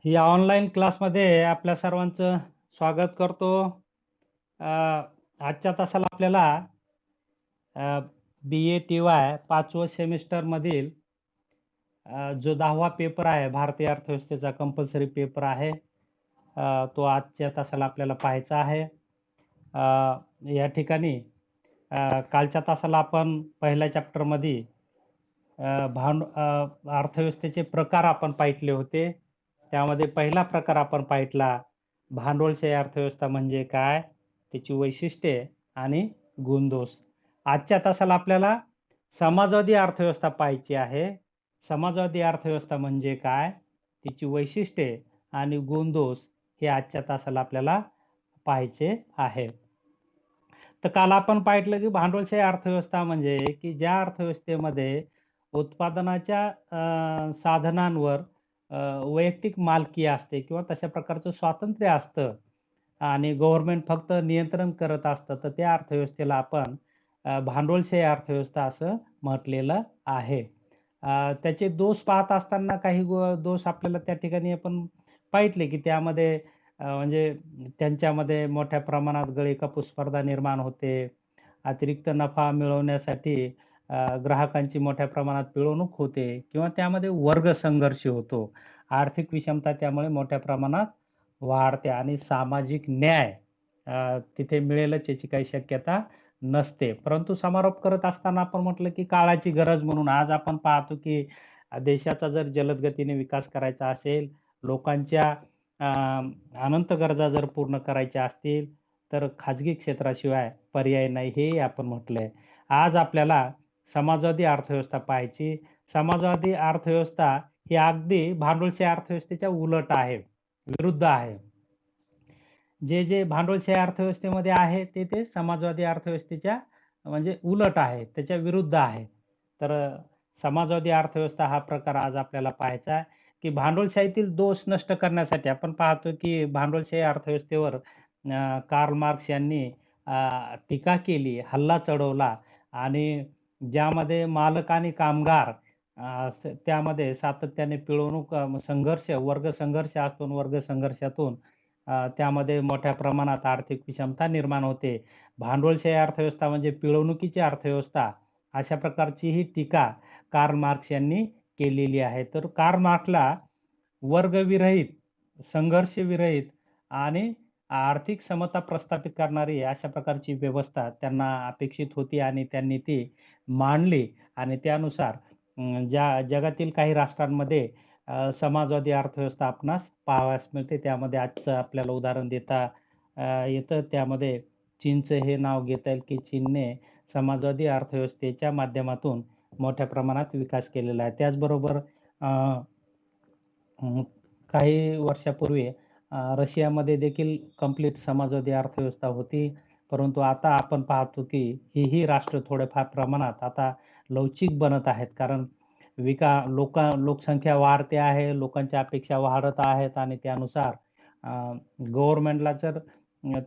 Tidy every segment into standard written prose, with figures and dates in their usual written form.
या ऑनलाईन क्लासमध्ये आपल्या सर्वांचं स्वागत करतो. आजच्या तासाला आपल्याला BA-TY 5वं सेमिस्टरमधील जो 10वा पेपर आहे, भारतीय अर्थव्यवस्थेचा कंपल्सरी पेपर आहे. तो आजच्या तासाला आपल्याला पाहायचा आहे. या ठिकाणी कालच्या तासाला आपण पहिल्या चॅप्टरमध्ये अर्थव्यवस्थेचे प्रकार आपण पाहितले होते. त्यामध्ये पहिला प्रकार आपण पाहितला भांडवलशाही अर्थव्यवस्था म्हणजे काय, त्याची वैशिष्ट्ये आणि गुणदोष. आजच्या तासाला आपल्याला समाजवादी अर्थव्यवस्था पाहायची आहे. समाजवादी अर्थव्यवस्था म्हणजे काय, तिची वैशिष्ट्ये आणि गुणदोष हे आजच्या तासाला आपल्याला पाहायचे आहे. तर काल आपण पाहितलं की भांडवलशाही अर्थव्यवस्था म्हणजे की ज्या अर्थव्यवस्थेमध्ये उत्पादनाच्या साधनांवर वैयक्तिक मालकी असते किंवा तशा प्रकारचं स्वातंत्र्य असतं आणि गव्हर्नमेंट फक्त नियंत्रण करत असतं, तर त्या अर्थव्यवस्थेला आपण भांडवलशाही अर्थव्यवस्था असं म्हटलेलं आहे. त्याचे दोष पाहत असताना काही दोष आपल्याला त्या ठिकाणी आपण पाहितले की त्यामध्ये म्हणजे त्यांच्यामध्ये मोठ्या प्रमाणात गळीकापूस स्पर्धा निर्माण होते. अतिरिक्त नफा मिळवण्यासाठी ग्राहकांची मोठ्या प्रमाणात पिळवणूक होते किंवा त्यामध्ये वर्ग संघर्ष होतो. आर्थिक विषमता त्यामुळे मोठ्या प्रमाणात वाढते आणि सामाजिक न्याय तिथे मिळेलच याची काही शक्यता नसते. परंतु समारोप करत असताना आपण म्हटलं की काळाची गरज म्हणून आज आपण पाहतो की देशाचा जर जलद गतीने विकास करायचा असेल, लोकांच्या अनंत गरजा जर पूर्ण करायच्या असतील, तर खाजगी क्षेत्राशिवाय पर्याय नाही, हे आपण म्हटलंय. आज आपल्याला समाजवादी अर्थव्यवस्था पाहायची. समाजवादी अर्थव्यवस्था ही अगदी भांडवलशाही अर्थव्यवस्थेच्या उलट आहे, विरुद्ध आहे. जे भांडवलशाही अर्थव्यवस्थेमध्ये आहे ते समाजवादी अर्थव्यवस्थेच्या म्हणजे उलट आहे, त्याच्या विरुद्ध आहे. तर समाजवादी अर्थव्यवस्था हा प्रकार आज आपल्याला पाहायचा आहे की भांडवलशाहीतील दोष नष्ट करण्यासाठी आपण पाहतो की भांडवलशाही अर्थव्यवस्थेवर कार्ल मार्क्स यांनी टीका केली, हल्ला चढवला आणि ज्यामध्ये मालक आणि कामगार त्यामध्ये सातत्याने पिळवणूक संघर्ष, वर्ग संघर्ष असतो. वर्ग संघर्षातून त्यामध्ये मोठ्या प्रमाणात आर्थिक विषमता निर्माण होते. भांडवलशाही अर्थव्यवस्था म्हणजे पिळवणुकीची अर्थव्यवस्था, अशा प्रकारची ही टीका कार्ल मार्क्स यांनी केलेली आहे. तर कार्ल मार्क्सला वर्गविरहित, संघर्षविरहित आणि आर्थिक समता प्रस्थापित करणारी अशा प्रकारची व्यवस्था त्यांना अपेक्षित होती आणि त्यांनी ती मांडली आणि त्यानुसार जगातील काही राष्ट्रांमध्ये समाजवादी अर्थव्यवस्था आपणास पाहावयास मिळते. त्यामध्ये आजचं आपल्याला उदाहरण देता येतं. त्यामध्ये चीनचं हे नाव घेता येईल की चीनने समाजवादी अर्थव्यवस्थेच्या माध्यमातून मोठ्या प्रमाणात विकास केलेला आहे. त्याचबरोबर काही वर्षापूर्वी रशियामध्ये देखील कंप्लीट समाजवादी अर्थव्यवस्था होती. परंतु आता आपण पाहतो की ही राष्ट्र थोड्याफार प्रमाणात आता लवचिक बनत आहेत. कारण लोकसंख्या वाढते आहे, लोकांच्या अपेक्षा वाढत आहेत आणि त्यानुसार गव्हर्नमेंटला जर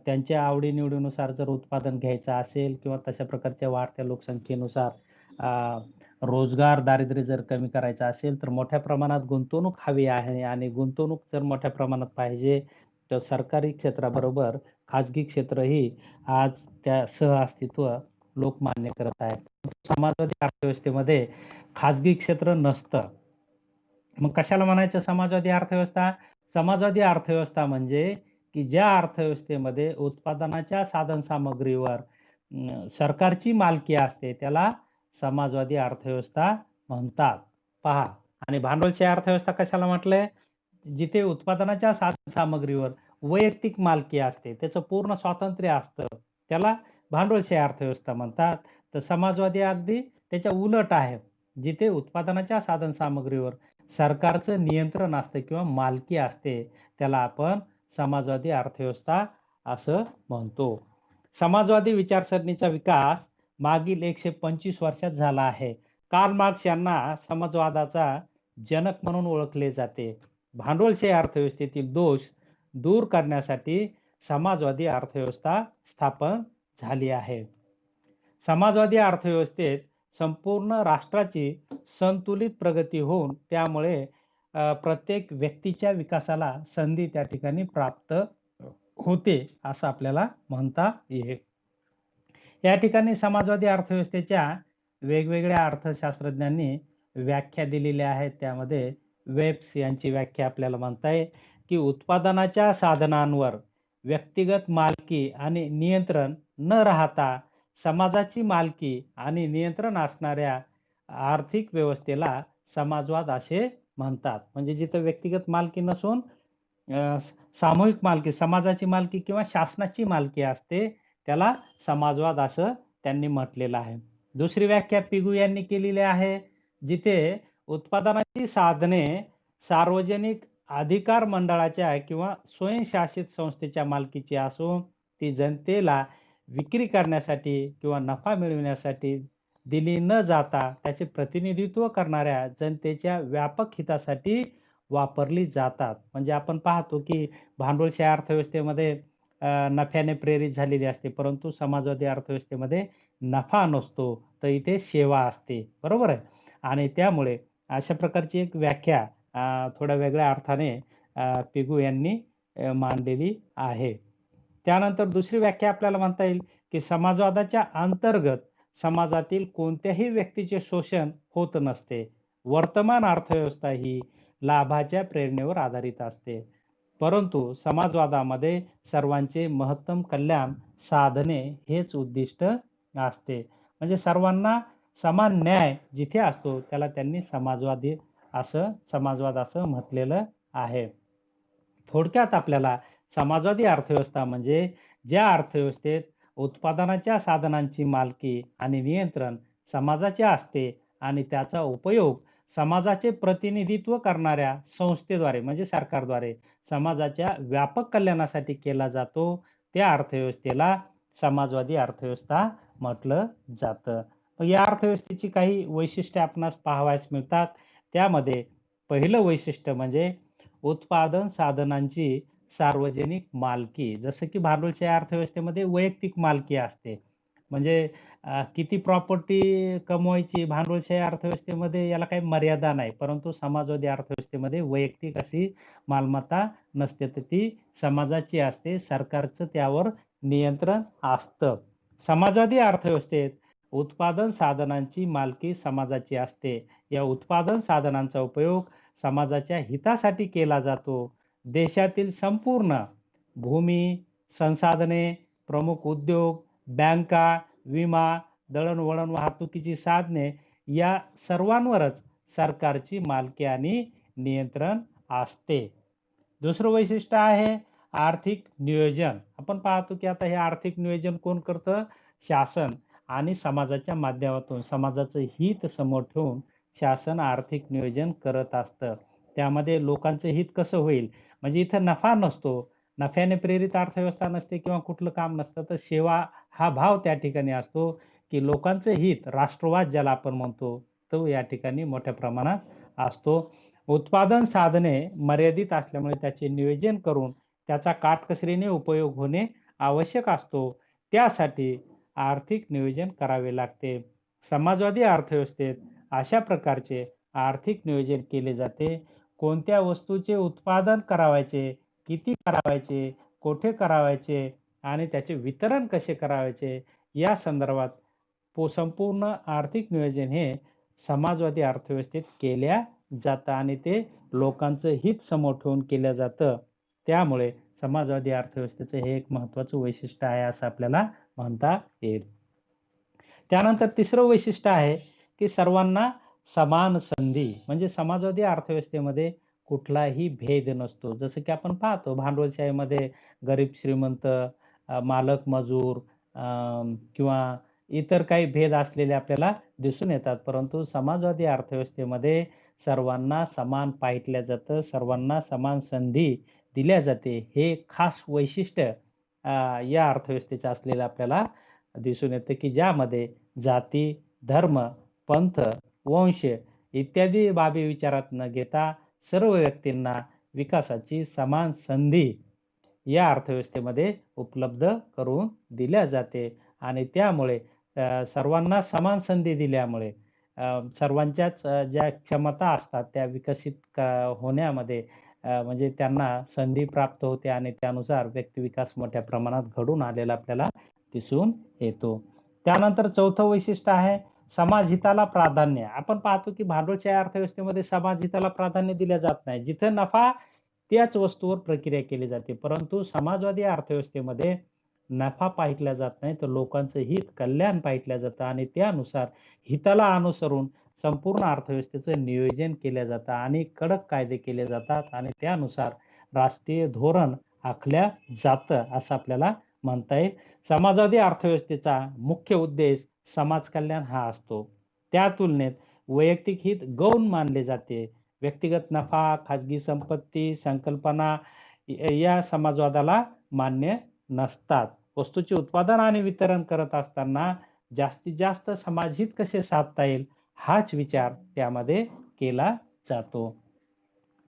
त्यांच्या आवडीनिवडीनुसार जर उत्पादन घ्यायचं असेल किंवा तशा प्रकारच्या वाढत्या लोकसंख्येनुसार रोजगार दारिद्र्य जर कमी करायचं असेल तर मोठ्या प्रमाणात गुंतवणूक हवी आहे आणि गुंतवणूक जर मोठ्या प्रमाणात पाहिजे तर सरकारी क्षेत्राबरोबर खाजगी क्षेत्रही आज त्या सहअस्तित्व लोक मान्य करत आहेत. समाजवादी अर्थव्यवस्थेमध्ये खाजगी क्षेत्र नसतं. मग कशाला म्हणायचं समाजवादी अर्थव्यवस्था? समाजवादी अर्थव्यवस्था म्हणजे की ज्या अर्थव्यवस्थेमध्ये उत्पादनाच्या साधन सामग्रीवर सरकारची मालकी असते त्याला समाजवादी अर्थव्यवस्था म्हणतात. पहा, आणि भांडवलशाही अर्थव्यवस्था कशाला म्हटलंय? जिथे उत्पादनाच्या साधन सामग्रीवर वैयक्तिक मालकी असते, त्याचं पूर्ण स्वातंत्र्य असतं, त्याला भांडवलशाही अर्थव्यवस्था म्हणतात. तर समाजवादी अगदी त्याच्या उलट आहे. जिथे उत्पादनाच्या साधन सामग्रीवर सरकारचं नियंत्रण असतं किंवा मालकी असते, त्याला आपण समाजवादी अर्थव्यवस्था असं म्हणतो. समाजवादी विचारसरणीचा विकास मागील 125 वर्षात झाला आहे. कार्ल मार्क्स यांना समाजवादाचा जनक म्हणून ओळखले जाते. भांडवलशाही अर्थव्यवस्थेतील दोष दूर करण्यासाठी समाजवादी अर्थव्यवस्था स्थापन झाली आहे. समाजवादी अर्थव्यवस्थेत संपूर्ण राष्ट्राची संतुलित प्रगती होऊन त्यामुळे प्रत्येक व्यक्तीच्या विकासाला संधी त्या ठिकाणी प्राप्त होते असं आपल्याला म्हणता येईल. या ठिकाणी समाजवादी अर्थव्यवस्थेच्या वेगवेगळ्या अर्थशास्त्रज्ञांनी व्याख्या दिलेल्या आहेत. त्यामध्ये वेब्स यांची व्याख्या आपल्याला म्हणता येईल, की उत्पादनाच्या साधनांवर व्यक्तिगत मालकी आणि नियंत्रण न राहता समाजाची मालकी आणि नियंत्रण असणाऱ्या आर्थिक व्यवस्थेला समाजवाद असे म्हणतात. म्हणजे जिथं व्यक्तिगत मालकी नसून सामूहिक मालकी, समाजाची मालकी किंवा शासनाची मालकी असते, त्याला समाजवाद असं त्यांनी म्हटलेलं आहे. दुसरी व्याख्या पिगू यांनी केलेली आहे, जिथे उत्पादनाची साधने सार्वजनिक अधिकार मंडळाच्या किंवा स्वयंशासित संस्थेच्या मालकीची असून ती जनतेला विक्री करण्यासाठी किंवा नफा मिळविण्यासाठी दिली न जाता त्याचे प्रतिनिधित्व करणाऱ्या जनतेच्या व्यापक हितासाठी वापरली जातात. म्हणजे आपण पाहतो की भांडवलशाही अर्थव्यवस्थेमध्ये नफ्याने प्रेरित झालेली असते, परंतु समाजवादी अर्थव्यवस्थेमध्ये नफा नसतो, तर इथे सेवा असते. बरोबर आहे. आणि त्यामुळे अशा प्रकारची एक व्याख्या थोड्या वेगळ्या अर्थाने पिगू यांनी मांडलेली आहे. त्यानंतर दुसरी व्याख्या आपल्याला म्हणता येईल, की समाजवादाच्या अंतर्गत समाजातील कोणत्याही व्यक्तीचे शोषण होत नसते. वर्तमान अर्थव्यवस्था ही लाभाच्या प्रेरणेवर आधारित असते. परंतु समाजवादामध्ये सर्वांचे महत्तम कल्याण साधणे हेच उद्दिष्ट असते. म्हणजे सर्वांना समान न्याय जिथे असतो त्याला त्यांनी समाजवाद असं म्हटलेलं आहे. थोडक्यात आपल्याला समाजवादी अर्थव्यवस्था म्हणजे ज्या अर्थव्यवस्थेत उत्पादनाच्या साधनांची मालकी आणि नियंत्रण समाजाचे असते आणि त्याचा उपयोग समाजाचे प्रतिनिधित्व करणाऱ्या संस्थेद्वारे म्हणजे सरकारद्वारे समाजाच्या व्यापक कल्याणासाठी केला जातो, त्या अर्थव्यवस्थेला समाजवादी अर्थव्यवस्था म्हटलं जातं. या अर्थव्यवस्थेची काही वैशिष्ट्ये आपणास पाहावयास मिळतात. त्यामध्ये पहिलं वैशिष्ट्य म्हणजे उत्पादन साधनांची सार्वजनिक मालकी. जसं की भांडवलशाही अर्थव्यवस्थेमध्ये वैयक्तिक मालकी असते. म्हणजे किती प्रॉपर्टी कमवायची भांडवलशाही अर्थव्यवस्थेमध्ये याला काही मर्यादा नाही. परंतु समाजवादी अर्थव्यवस्थेमध्ये वैयक्तिक अशी मालमत्ता नसते, तर ती समाजाची असते. सरकारचं त्यावर नियंत्रण असतं. समाजवादी अर्थव्यवस्थेत उत्पादन साधनांची मालकी समाजाची असते. या उत्पादन साधनांचा उपयोग समाजाच्या हितासाठी केला जातो. देशातील संपूर्ण भूमी, संसाधने, प्रमुख उद्योग, बँका, विमा, दळणवळण वाहतुकीची साधने या सर्वांवरच सरकारची मालकी आणि नियंत्रण असते. दुसरं वैशिष्ट्य आहे आर्थिक नियोजन. आपण पाहतो की आता हे आर्थिक नियोजन कोण करतं? शासन आणि समाजाच्या माध्यमातून समाजाचं हित समोर ठेवून शासन आर्थिक नियोजन करत असतं. त्यामध्ये लोकांचं हित कसं होईल? म्हणजे इथं नफा नसतो, नफ्याने प्रेरित अर्थव्यवस्था नसते किंवा कुठलं काम नसतं, तर सेवा हा भाव त्या ठिकाणी असतो, की लोकांचं हित, राष्ट्रवाद ज्याला आपण म्हणतो, तो या ठिकाणी मोठ्या प्रमाणात असतो. उत्पादन साधने मर्यादित असल्यामुळे त्याचे नियोजन करून त्याचा काटकसरीने उपयोग होणे आवश्यक असतो. त्यासाठी आर्थिक नियोजन करावे लागते. समाजवादी अर्थव्यवस्थेत अशा प्रकारचे आर्थिक नियोजन केले जाते. कोणत्या वस्तूचे उत्पादन करावयाचे, किती करावयाचे, कोठे करावयाचे आणि त्याचे वितरण कसे करावयाचे या संदर्भात संपूर्ण आर्थिक नियोजन हे समाजवादी अर्थव्यवस्थेत केल्या जातं आणि ते लोकांचं हित समोर ठेवून केलं जातं. त्यामुळे समाजवादी अर्थव्यवस्थेचं हे एक महत्त्वाचं वैशिष्ट्य आहे असं आपल्याला म्हणता येईल. त्यानंतर तिसरं वैशिष्ट्य आहे की सर्वांना समान संधी. म्हणजे समाजवादी अर्थव्यवस्थेमध्ये कुठलाही भेद नसतो. जसं की आपण पाहतो भांडवलशाहीमध्ये गरीब श्रीमंत, मालक मजूर किंवा इतर काही भेद असलेले आपल्याला दिसून येतात. परंतु समाजवादी अर्थव्यवस्थेमध्ये सर्वांना समान पाहिलं जातं, सर्वांना समान संधी दिल्या जाते. हे खास वैशिष्ट्य या अर्थव्यवस्थेचं असलेलं आपल्याला दिसून येतं, की ज्यामध्ये जाती, धर्म, पंथ, वंश इत्यादी बाबी विचारात न घेता सर्व व्यक्तींना विकासाची समान संधी या अर्थव्यवस्थेमध्ये उपलब्ध करून दिल्या जाते आणि त्यामुळे सर्वांना समान संधी दिल्यामुळे सर्वांच्याच ज्या क्षमता असतात त्या विकसित होण्यामध्ये म्हणजे त्यांना संधी प्राप्त होते आणि त्यानुसार व्यक्तिविकास मोठ्या प्रमाणात घडून आलेला आपल्याला दिसून येतो. त्यानंतर चौथं वैशिष्ट्य आहे समाज हिताला प्राधान्य. आपण पाहतो की भांडवलशाही अर्थव्यवस्थेमध्ये समाज हिताला प्राधान्य दिलं जात नाही. जिथे नफा त्याच वस्तूवर प्रक्रिया केली जाते. परंतु समाजवादी अर्थव्यवस्थेमध्ये नफा पाहिला जात नाही, तर लोकांचं हित, कल्याण पाहिलं जातं आणि त्यानुसार हिताला अनुसरून संपूर्ण अर्थव्यवस्थेचं नियोजन केलं जातं आणि कडक कायदे केले जातात आणि त्यानुसार राष्ट्रीय धोरण आखल्या जातं, असं आपल्याला म्हणता येईल. समाजवादी अर्थव्यवस्थेचा मुख्य उद्देश समाज कल्याण हा असतो. त्या तुलनेत वैयक्तिक हित गौण मानले जाते. व्यक्तिगत नफा, खाजगी संपत्ती, संकल्पना या समाजवादाला मान्य नसतात. वस्तूचे उत्पादन आणि वितरण करत असताना जास्तीत जास्त समाजहित कसे साधता येईल हाच विचार त्यामध्ये केला जातो.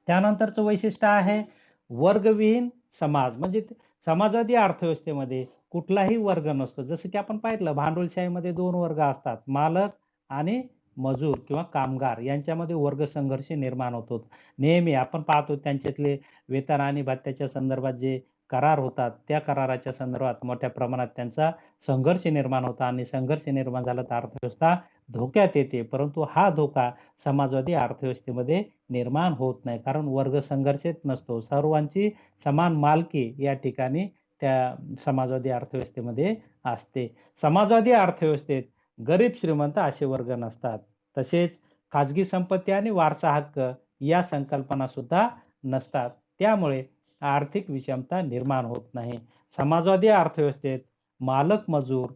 त्यानंतरचं वैशिष्ट्य आहे वर्गविहीन समाज. म्हणजे समाजवादी अर्थव्यवस्थेमध्ये कुठलाही वर्ग नसतो. जसं की आपण पाहिलं भांडवलशाहीमध्ये 2 वर्ग असतात. मालक आणि मजूर किंवा कामगार यांच्यामध्ये वर्ग संघर्ष निर्माण होतो. नेहमी आपण पाहतो त्यांच्यातले वेतन आणि भत्त्याच्या संदर्भात जे करार होतात, त्या कराराच्या संदर्भात मोठ्या प्रमाणात त्यांचा संघर्ष निर्माण होतो आणि संघर्ष निर्माण झाला तर अर्थव्यवस्था धोक्यात येते. परंतु हा धोका समाजवादी अर्थव्यवस्थेमध्ये निर्माण होत नाही. कारण वर्ग संघर्षित नसतो. सर्वांची समान मालकी या ठिकाणी त्या समाजवादी अर्थव्यवस्थेमध्ये असते. समाजवादी अर्थव्यवस्थेत गरीब श्रीमंत असे वर्ग नसतात. तसेच खाजगी संपत्ती आणि वारसा हक्क या संकल्पना सुद्धा नसतात. त्यामुळे आर्थिक विषमता निर्माण होत नाही. समाजवादी अर्थव्यवस्थेत मालक मजूर,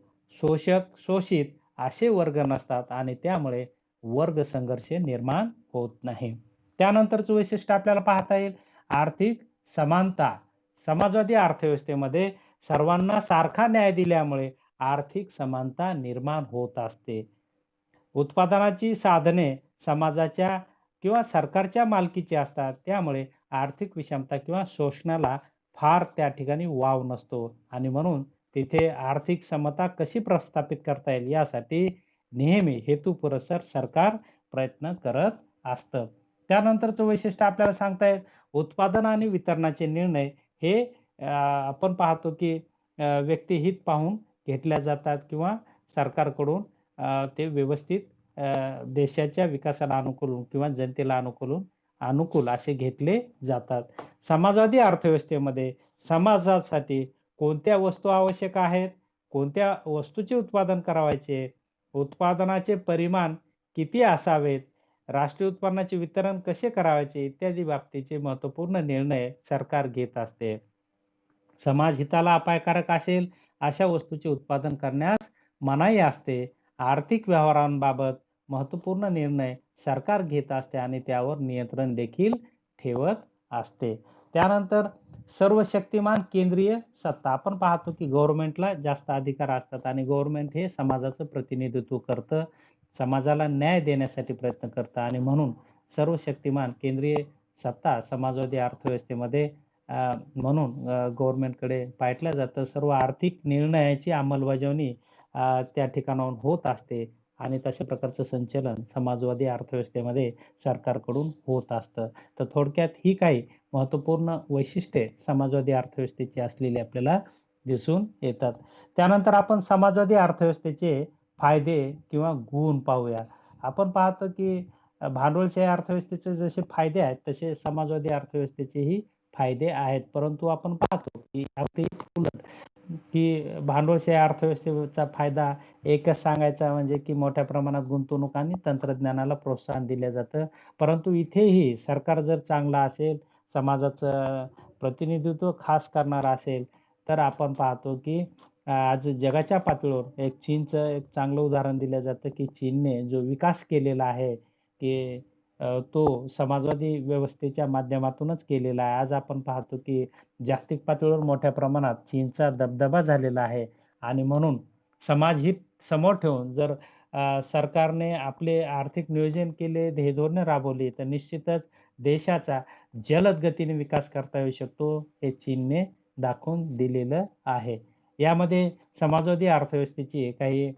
शोषक शोषित असे वर्ग नसतात आणि त्यामुळे वर्ग संघर्ष निर्माण होत नाही. त्यानंतरचं वैशिष्ट्य आपल्याला पाहता येईल आर्थिक समानता. समाजवादी अर्थव्यवस्थेमध्ये सर्वांना सारखा न्याय दिल्यामुळे आर्थिक समानता निर्माण होत असते. उत्पादनाची साधने समाजाच्या किंवा सरकारच्या मालकीची असतात. त्यामुळे आर्थिक विषमता किंवा शोषणाला फार त्या ठिकाणी वाव नसतो आणि म्हणून तिथे आर्थिक समता कशी प्रस्थापित करता येईल यासाठी नेहमी हेतुपुरस्सर सरकार प्रयत्न करत असतं. त्यानंतरचं वैशिष्ट्य आपल्याला सांगता येईल उत्पादन आणि वितरणाचे निर्णय हे आपण पाहतो की व्यक्तिहित पाहून घेतल्या जातात किंवा सरकारकडून ते व्यवस्थित देशाच्या विकासाला अनुकूल किंवा जनतेला अनुकूल असे घेतले जातात. समाजवादी अर्थव्यवस्थेमध्ये समाजासाठी कोणत्या वस्तू आवश्यक आहेत, कोणत्या वस्तूचे उत्पादन करावयाचे, उत्पादनाचे परिमाण किती असावेत, राष्ट्रीय उत्पन्नाचे वितरण कसे करावयाचे इत्यादी बाबतीचे महत्त्वपूर्ण निर्णय सरकार घेत असते. समाज हिताला अपायकारक असेल अशा वस्तूचे उत्पादन करण्यास मनाई असते. आर्थिक व्यवहारांबाबत महत्त्वपूर्ण निर्णय सरकार घेत असते आणि त्यावर नियंत्रण देखील ठेवत असते. त्यानंतर सर्व शक्तिमान केंद्रीय सत्ता. आपण पाहतो की गव्हर्नमेंटला जास्त अधिकार असतात आणि गव्हर्नमेंट हे समाजाचं प्रतिनिधित्व करतं. समाजाला न्याय देण्यासाठी प्रयत्न करतं आणि म्हणून सर्व शक्तिमान केंद्रीय सत्ता समाजवादी अर्थव्यवस्थेमध्ये म्हणून गव्हर्नमेंटकडे पाठलं जातं. सर्व आर्थिक निर्णयाची अंमलबजावणी त्या ठिकाणाहून होत असते आणि तशा प्रकारचं संचलन समाजवादी अर्थव्यवस्थेमध्ये सरकारकडून होत असतं. तर थोडक्यात ही काही महत्त्वपूर्ण वैशिष्ट्ये समाजवादी अर्थव्यवस्थेची असलेली आपल्याला दिसून येतात. त्यानंतर आपण समाजवादी अर्थव्यवस्थेचे फायदे किंवा गुण पाहूया. आपण पाहतो की भांडवलशाही अर्थव्यवस्थेचे जसे फायदे आहेत तसे समाजवादी अर्थव्यवस्थेचेही फायदे आहेत. परंतु आपण पाहतो की अगदी उलट की भांडवलशाही अर्थव्यवस्थेचा फायदा एकच सांगायचा म्हणजे की मोठ्या प्रमाणात गुंतवणूक आणि तंत्रज्ञानाला प्रोत्साहन दिलं जातं. परंतु इथेही सरकार जर चांगला असेल, समाजाचं प्रतिनिधित्व खास करणारा असेल, तर आपण पाहतो की आज जगाच्या पातळीवर एक चीनचं एक चांगलं उदाहरण दिलं जातं की चीनने जो विकास केलेला आहे की तो समाजवादी व्यवस्थेच्या माध्यमातूनच केलेला आहे. आज आपण पाहतो की जागतिक पातळीवर मोठ्या प्रमाणात चीनचा दबदबा झालेला आहे आणि म्हणून समाजहित समोर ठेवून जर सरकारने आपले आर्थिक नियोजन केले, ध्येयधोरणे राबवली तर निश्चितच देशाचा जलद गतीने विकास करता येऊ शकतो, हे चीनने दाखवून दिलेलं आहे. यामध्ये समाजवादी अर्थव्यवस्थेची काही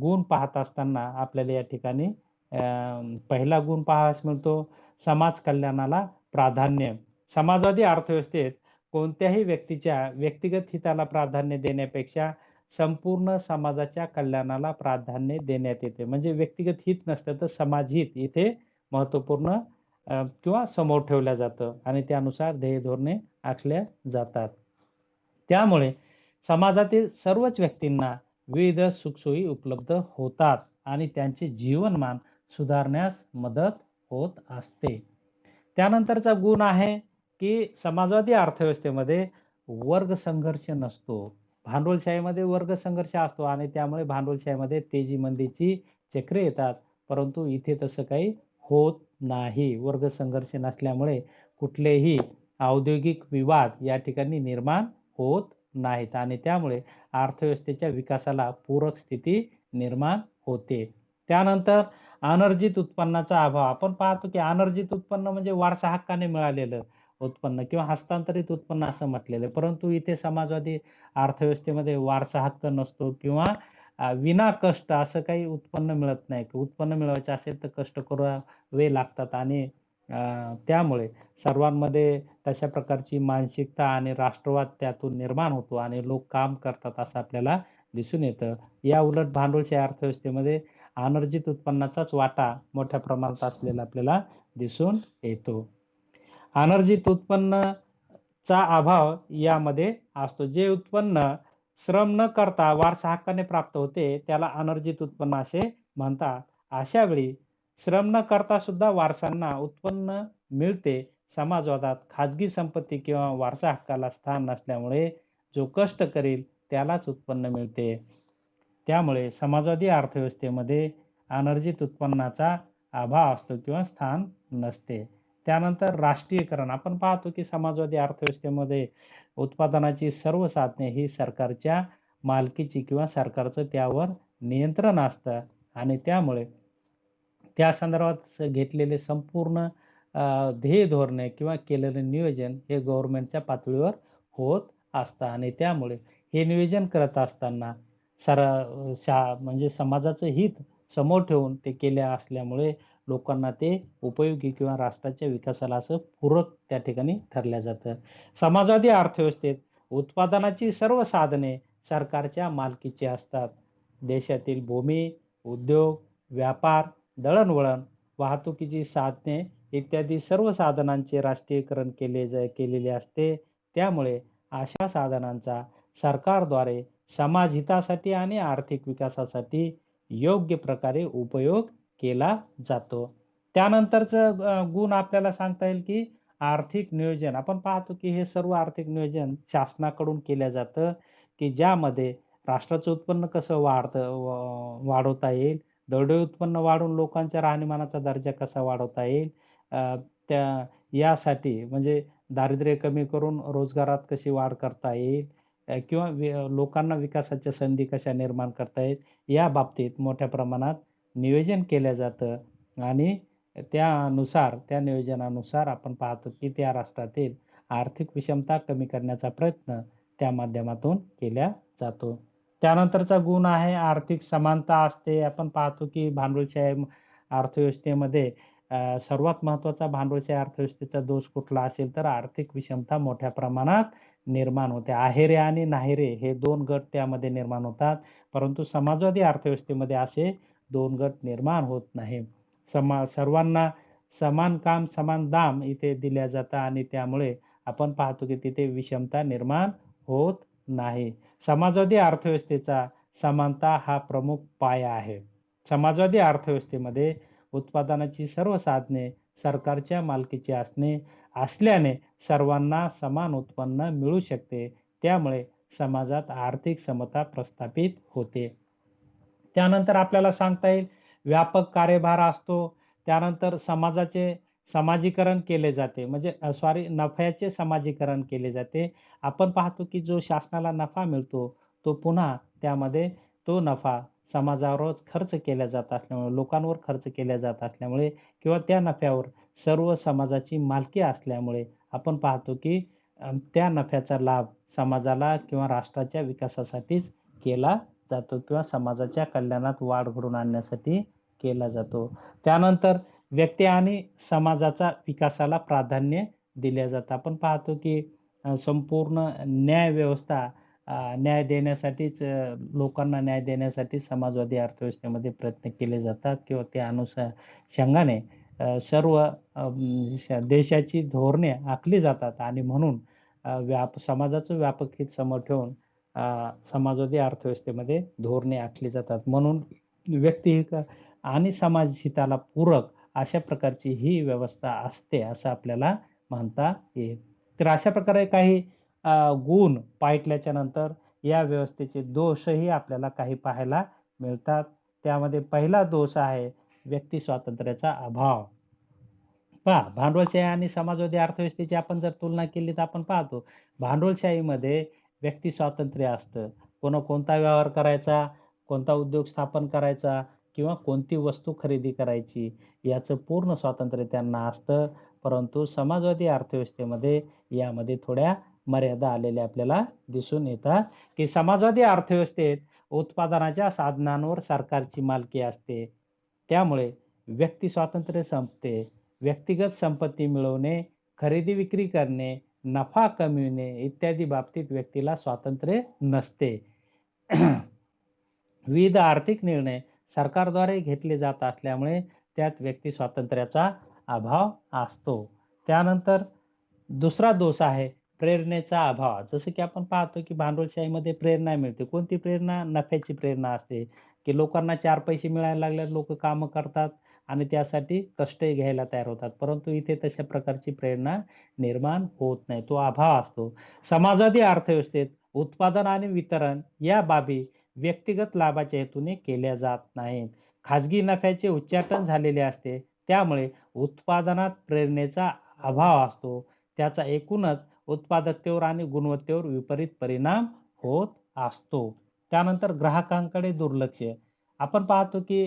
गुण पाहत असताना आपल्याला या ठिकाणी पहिला गुण पाहावयास मिळतो समाज कल्याणाला प्राधान्य. समाजवादी अर्थव्यवस्थेत कोणत्याही व्यक्तीच्या व्यक्तिगत हिताला प्राधान्य देण्यापेक्षा संपूर्ण समाजाच्या कल्याणाला प्राधान्य देण्यात येते. म्हणजे व्यक्तिगत हित नसतं तर समाजहित इथे महत्त्वपूर्ण किंवा समोर ठेवलं जातं आणि त्यानुसार ध्येय धोरणे आखल्या जातात. त्यामुळे समाजातील सर्वच व्यक्तींना विविध सुखसोयी उपलब्ध होतात आणि त्यांचे जीवनमान सुधारण्यास मदत होत असते. त्यानंतरचा गुण आहे की समाजवादी अर्थव्यवस्थेमध्ये वर्ग संघर्ष नसतो. भांडवलशाहीमध्ये वर्ग संघर्ष असतो आणि त्यामुळे भांडवलशाहीमध्ये तेजी मंदीची चक्रे येतात. परंतु इथे तसं काही होत नाही. वर्ग संघर्ष नसल्यामुळे कुठलेही औद्योगिक विवाद या ठिकाणी निर्माण होत नाहीत आणि त्यामुळे अर्थव्यवस्थेच्या विकासाला पूरक स्थिती निर्माण होते. त्यानंतर अनर्जित उत्पन्नाचा अभाव. आपण पाहतो की अनर्जित उत्पन्न म्हणजे वारसा हक्काने मिळालेलं उत्पन्न किंवा हस्तांतरित उत्पन्न असं म्हटलेलं आहे. परंतु इथे समाजवादी अर्थव्यवस्थेमध्ये वारसा हक्क नसतो किंवा विना कष्ट असं काही उत्पन्न मिळत नाही. उत्पन्न मिळवायचे असेल तर कष्ट करावे लागतात आणि त्यामुळे सर्वांमध्ये तशा प्रकारची मानसिकता आणि राष्ट्रवाद त्यातून निर्माण होतो आणि लोक काम करतात असं आपल्याला दिसून येतं. या उलट भांडवलशाही अर्थव्यवस्थेमध्ये अनर्जित उत्पन्नाचाच वाटा मोठ्या प्रमाणात असलेला आपल्याला दिसून येतो. अनर्जित उत्पन्नाचा अभाव यामध्ये असतो. जे उत्पन्न श्रम न करता वारसा हक्काने प्राप्त होते त्याला अनर्जित उत्पन्न असे म्हणतात. अशा वेळी श्रम न करता सुद्धा वारसांना उत्पन्न मिळते. समाजवादात खाजगी संपत्ती किंवा वारसा हक्काला स्थान नसल्यामुळे जो कष्ट करेल त्यालाच उत्पन्न मिळते. त्यामुळे समाजवादी अर्थव्यवस्थेमध्ये अनर्जित उत्पन्नाचा अभाव असतो किंवा स्थान नसते. त्यानंतर राष्ट्रीयकरण. आपण पाहतो की समाजवादी अर्थव्यवस्थेमध्ये उत्पादनाची सर्व साधने ही सरकारच्या मालकीची किंवा सरकारचं त्यावर नियंत्रण असतं आणि त्यामुळे त्या संदर्भात घेतलेले संपूर्ण ध्येय धोरणे किंवा केलेलं नियोजन हे गव्हर्नमेंटच्या पातळीवर होत असतं आणि त्यामुळे हे नियोजन करत असताना म्हणजे समाजाचं हित समोर ठेवून ते केले असल्यामुळे लोकांना ते उपयोगी किंवा राष्ट्राच्या विकासाला असं पूरक त्या ठिकाणी ठरलं जातं. समाजवादी अर्थव्यवस्थेत उत्पादनाची सर्व साधने सरकारच्या मालकीची असतात. देशातील भूमी, उद्योग, व्यापार, दळणवळण, वाहतुकीची साधने इत्यादी सर्व साधनांचे राष्ट्रीयकरण केलेले असते. त्यामुळे अशा साधनांचा सरकारद्वारे समाजहितासाठी आणि आर्थिक विकासासाठी योग्य प्रकारे उपयोग केला जातो. त्यानंतरचं गुण आपल्याला सांगता येईल की आर्थिक नियोजन. आपण पाहतो की हे सर्व आर्थिक नियोजन शासनाकडून केलं जातं की ज्यामध्ये राष्ट्राचं उत्पन्न कसं वाढवता येईल, दरडोई उत्पन्न वाढवून लोकांच्या राहणीमानाचा दर्जा कसा वाढवता येईल, यासाठी म्हणजे दारिद्र्य कमी करून रोजगारात कशी वाढ करता येईल किंवा लोकांना विकासाच्या संधी कशा निर्माण करता येईल या बाबतीत मोठ्या प्रमाणात नियोजन केलं जातं आणि त्या नियोजनानुसार आपण पाहतो की त्या राष्ट्रातील आर्थिक विषमता कमी करण्याचा प्रयत्न त्या माध्यमातून केला जातो. त्यानंतरचा गुण आहे आर्थिक समानता असते. आपण पाहतो की भांडवलशाही अर्थव्यवस्थेमध्ये सर्वात महत्त्वाचा भांडवलशाही अर्थव्यवस्थेचा दोष कुठला असेल तर आर्थिक विषमता मोठ्या प्रमाणात निर्माण होते. आहेरे आणि नाहिरे हे 2 गट त्यामध्ये निर्माण होतात. परंतु समाजवादी अर्थव्यवस्थेमध्ये असे 2 गट निर्माण होत नाही. सर्वांना समान काम समान दाम इथे दिल्या जातं आणि त्यामुळे आपण पाहतो की तिथे विषमता निर्माण होत नाही. समाजवादी अर्थव्यवस्थेचा समानता हा प्रमुख पाया आहे. समाजवादी अर्थव्यवस्थेमध्ये उत्पादनाची सर्व साधने सरकारच्या मालकीची असल्याने सर्वांना समान उत्पन्न मिळू शकते. त्यामुळे समाजात आर्थिक समता प्रस्थापित होते. त्यानंतर आपल्याला सांगता येईल व्यापक कार्यभार असतो. त्यानंतर समाजीकरण केले जाते. म्हणजे नफ्याचे समाजीकरण केले जाते. आपण पाहतो की जो शासनाला नफा मिळतो तो पुन्हा त्यामध्ये तो नफा समाजावरच खर्च केला जात असल्यामुळे, लोकांवर खर्च केला जात असल्यामुळे किंवा त्या नफ्यावर सर्व समाजाची मालकी असल्यामुळे आपण पाहतो की त्या नफ्याचा लाभ समाजाला किंवा राष्ट्राच्या विकासासाठीच केला जातो किंवा समाजाच्या कल्याणात वाढ घडवून आणण्यासाठी केला जातो. त्यानंतर व्यक्ती आणि समाजाच्या विकासाला प्राधान्य दिले जातं. आपण पाहतो की संपूर्ण न्याय व्यवस्था न्याय देण्यासाठीच लोकांना न्याय देण्यासाठी समाजवादी अर्थव्यवस्थेमध्ये प्रयत्न केले जातात किंवा त्या अनुषंगाने सर्व देशाची धोरणे आखली जातात आणि म्हणून समाजाचं व्यापक हित समोर ठेवून समाजवादी अर्थव्यवस्थेमध्ये धोरणे आखली जातात. म्हणून व्यक्तिहित आणि समाज हिताला पूरक अशा प्रकारची ही व्यवस्था असते असं आपल्याला म्हणता येईल. तर अशा प्रकारे काही गुण पाहिल्याच्या नंतर या व्यवस्थेचे दोषही आपल्याला काही पाहायला मिळतात. त्यामध्ये पहिला दोष आहे व्यक्ती स्वातंत्र्याचा अभाव. पहा, भांडवलशाही आणि समाजवादी अर्थव्यवस्थेची आपण जर तुलना केली तर आपण पाहतो भांडवलशाहीमध्ये व्यक्ती स्वातंत्र्य असतं. कोणता व्यवहार करायचा, कोणता उद्योग स्थापन करायचा किंवा कोणती वस्तू खरेदी करायची याचं पूर्ण स्वातंत्र्य त्यांना असतं. परंतु समाजवादी अर्थव्यवस्थेमध्ये यामध्ये थोड्या मर्यादा आलेल्या आपल्याला दिसून येतात, की समाजवादी अर्थव्यवस्थेत उत्पादनाच्या साधनांवर सरकारची मालकी असते. त्यामुळे व्यक्ती स्वातंत्र्य संपते. व्यक्तिगत संपत्ती मिळवणे, खरेदी विक्री करणे, नफा कमविणे इत्यादी बाबतीत व्यक्तीला स्वातंत्र्य नसते. विविध आर्थिक निर्णय सरकारद्वारे घेतले जात असल्यामुळे त्यात व्यक्ती स्वातंत्र्याचा अभाव असतो. त्यानंतर दुसरा दोष आहे प्रेरणेचा अभाव. जसं की आपण पाहतो की भांडवलशाहीमध्ये प्रेरणा मिळते. कोणती प्रेरणा? नफ्याची प्रेरणा असते, की लोकांना 4 पैसे मिळायला लागल्यावर लोक कामं करतात आणि त्यासाठी कष्टही घ्यायला तयार होतात. परंतु इथे तशा प्रकारची प्रेरणा निर्माण होत नाही. तो अभाव असतो. समाजवादी अर्थव्यवस्थेत उत्पादन आणि वितरण या बाबी व्यक्तिगत लाभाच्या हेतूने केल्या जात नाहीत. खाजगी नफ्याचे उच्चाटन झालेले असते. त्यामुळे उत्पादनात प्रेरणेचा अभाव असतो. त्याचा एकूणच उत्पादकतेवर आणि गुणवत्तेवर विपरीत परिणाम होत असतो. त्यानंतर ग्राहकांकडे दुर्लक्ष. आपण पाहतो की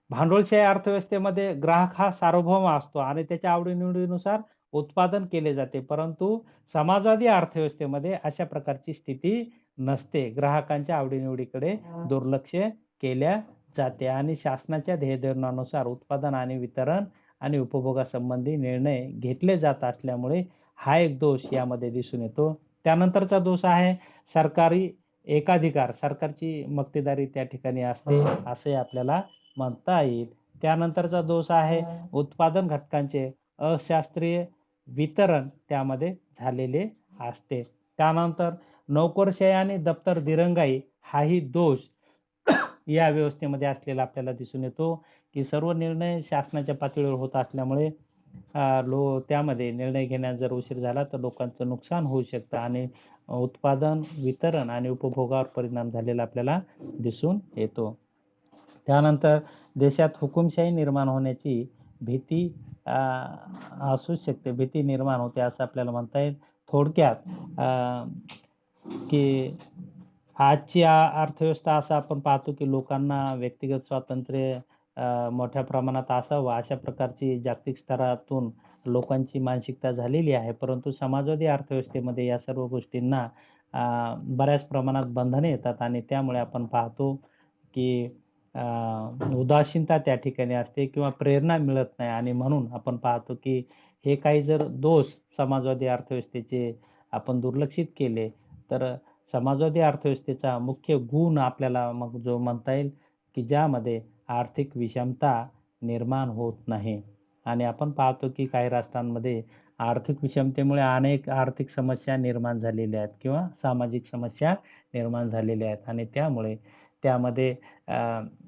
भांडवलशाही अर्थव्यवस्थेमध्ये ग्राहक हा सार्वभौम असतो आणि त्याच्या आवडीनिवडीनुसार उत्पादन केले जाते. परंतु समाजवादी अर्थव्यवस्थेमध्ये अशा प्रकारची स्थिती नसते. ग्राहकांच्या आवडीनिवडीकडे दुर्लक्ष केल्या जाते आणि शासनाच्या ध्येयधोरणानुसार उत्पादन आणि वितरण आणि उपभोगासंबंधी निर्णय घेतले जात असल्यामुळे हा एक दोष यामध्ये दिसून येतो. त्यानंतरचा दोष आहे सरकारी एकाधिकार. सरकारची मक्तेदारी त्या ठिकाणी असते असे आपल्याला म्हणता येईल. त्यानंतरचा दोष आहे उत्पादन घटकांचे अशास्त्रीय वितरण त्यामध्ये झालेले असते. त्यानंतर नोकरशाही आणि दप्तर दिरंगाई हाही दोष या व्यवस्थेमध्ये असलेला आपल्याला दिसून येतो, की सर्व निर्णय शासनाच्या पातळीवर होत असल्यामुळे त्यामध्ये निर्णय घेण्यास जर उशीर झाला तर लोकांचं नुकसान होऊ शकतं आणि उत्पादन, वितरण आणि उपभोगावर परिणाम झालेला आपल्याला दिसून येतो. त्यानंतर देशात हुकुमशाही निर्माण होण्याची भीती असू शकते. भीती निर्माण होते असं आपल्याला म्हणता येईल. थोडक्यात की आजची अर्थव्यवस्था असं आपण पाहतो की लोकांना व्यक्तिगत स्वातंत्र्य मोठ्या प्रमाणात असावं अशा प्रकारची जागतिक स्तरातून लोकांची मानसिकता झालेली आहे. परंतु समाजवादी अर्थव्यवस्थेमध्ये या सर्व गोष्टींना बऱ्याच प्रमाणात बंधने येतात आणि त्यामुळे आपण पाहतो की उदासीनता त्या ठिकाणी असते किंवा प्रेरणा मिळत नाही आणि म्हणून आपण पाहतो की हे काही जर दोष समाजवादी अर्थव्यवस्थेचे आपण दुर्लक्षित केले तर समाजवादी अर्थव्यवस्थेचा मुख्य गुण आपल्याला मग जो म्हणता येईल की ज्यामध्ये आर्थिक विषमता निर्माण होत नाही. आणि आपण पाहतो की काही राष्ट्रांमध्ये आर्थिक विषमतेमुळे अनेक आर्थिक समस्या निर्माण झालेल्या आहेत किंवा सामाजिक समस्या निर्माण झालेल्या आहेत आणि त्यामुळे त्यामध्ये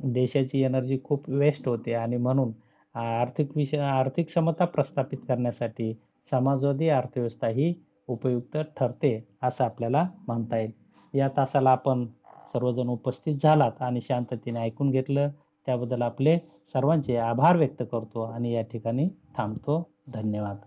देशाची एनर्जी खूप वेस्ट होते आणि म्हणून आर्थिक समता प्रस्थापित करण्यासाठी समाजवादी अर्थव्यवस्था ही उपयुक्त ठरते असं आपल्याला म्हणता येईल. या तासाला आपण सर्वजण उपस्थित झालात आणि शांततेने ऐकून घेतलं त्याबद्दल आपले सर्वांचे आभार व्यक्त करतो आणि या ठिकाणी थांबतो. धन्यवाद.